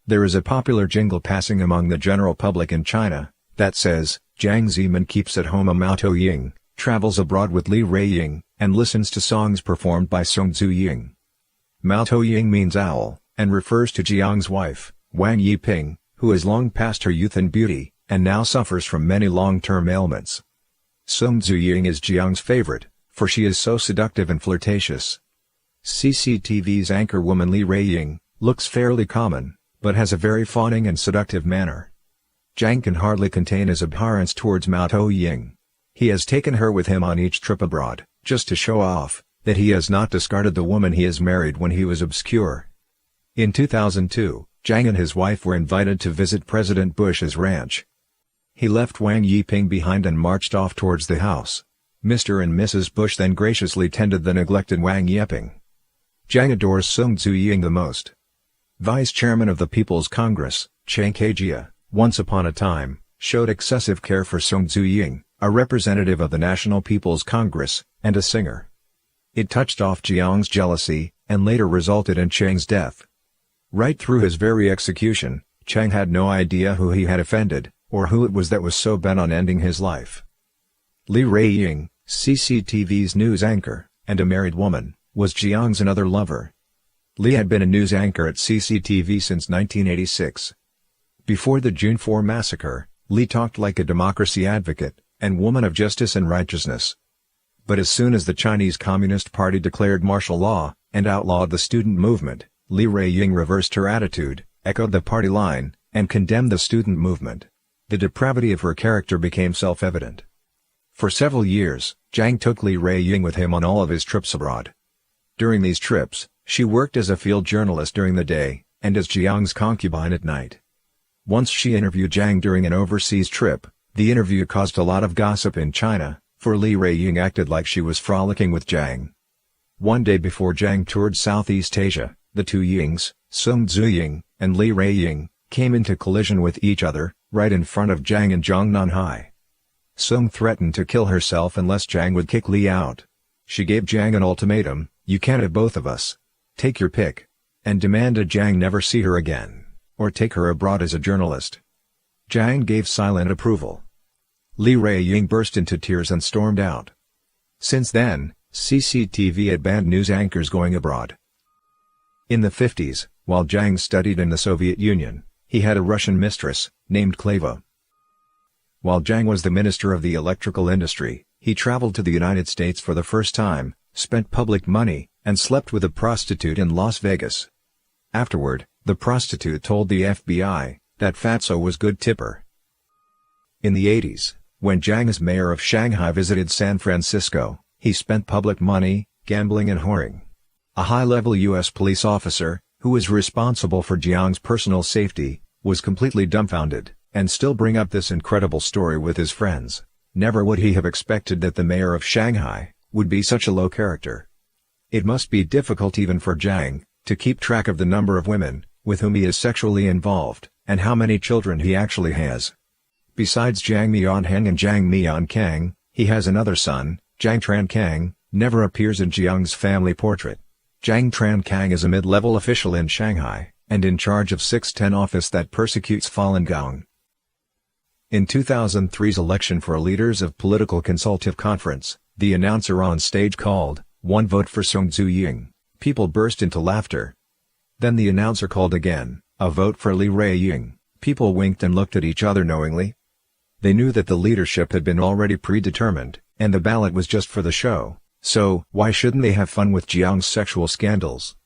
There is a popular jingle passing among the general public in China that says, Jiang Zeman keeps at home a Mao Two Ying, travels abroad with Li Ying, and listens to songs performed by Two Ying. Mao Two Ying means owl, and refers to Jiang's wife, Wang Yiping, who has long passed her youth and beauty, and now suffers from many long-term ailments. Two Ying is Jiang's favorite, for she is so seductive and flirtatious. CCTV's anchorwoman Li Ying looks fairly common, but has a very fawning and seductive manner. Jiang can hardly contain his abhorrence towards Mao Two Ying. He has taken her with him on each trip abroad, just to show off that he has not discarded the woman he has married when he was obscure. In 2002, Jiang and his wife were invited to visit President Bush's ranch. He left Wang Yiping behind and marched off towards the house. Mr. and Mrs. Bush then graciously tended the neglected Wang Yiping. Jiang adores Two Ying the most. Vice Chairman of the People's Congress, Chiang Kai-shek, once upon a time, showed excessive care for Two Ying, a representative of the National People's Congress, and a singer. It touched off Jiang's jealousy, and later resulted in Chiang's death. Right through his very execution, Chiang had no idea who he had offended, or who it was that was so bent on ending his life. Li Ying, CCTV's news anchor, and a married woman, was Jiang's another lover. Li had been a news anchor at CCTV since 1986. Before the June 4 massacre, Li talked like a democracy advocate, and woman of justice and righteousness. But as soon as the Chinese Communist Party declared martial law, and outlawed the student movement, Li Ying reversed her attitude, echoed the party line, and condemned the student movement. The depravity of her character became self-evident. For several years, Jiang took Li Ying with him on all of his trips abroad. During these trips, she worked as a field journalist during the day, and as Jiang's concubine at night. Once she interviewed Jiang during an overseas trip. The interview caused a lot of gossip in China, for Li Ying acted like she was frolicking with Jiang. One day before Jiang toured Southeast Asia, the Two Yings, Two Ying, and Li Ying, came into collision with each other, right in front of Jiang in Zhongnanhai. Sung threatened to kill herself unless Jiang would kick Li out. She gave Jiang an ultimatum, "You can't have both of us. Take your pick," and demanded Jiang never see her again, or take her abroad as a journalist. Jiang gave silent approval. Li Ying burst into tears and stormed out. Since then, CCTV had banned news anchors going abroad. In the 50s, while Jiang studied in the Soviet Union, he had a Russian mistress, named Kleva. While Jiang was the minister of the electrical industry, he traveled to the United States for the first time, spent public money, and slept with a prostitute in Las Vegas. Afterward, the prostitute told the FBI that Fatso was good tipper. In the 80s, when Jiang as mayor of Shanghai visited San Francisco, he spent public money, gambling and whoring. A high-level U.S. police officer, who was responsible for Jiang's personal safety, was completely dumbfounded, and still bring up this incredible story with his friends. Never would he have expected that the mayor of Shanghai would be such a low character. It must be difficult even for Jiang to keep track of the number of women with whom he is sexually involved, and how many children he actually has. Besides Jiang Mianheng and Jiang Miankang, he has another son, Jiang Trankang, never appears in Jiang's family portrait. Jiang Trankang is a mid-level official in Shanghai, and in charge of 610 office that persecutes Falun Gong. In 2003's election for Leaders of Political Consultative Conference, the announcer on stage called, "One vote for Two Ying." People burst into laughter. Then the announcer called again, "A vote for Li Ying." People winked and looked at each other knowingly. They knew that the leadership had been already predetermined, and the ballot was just for the show, so why shouldn't they have fun with Jiang's sexual scandals?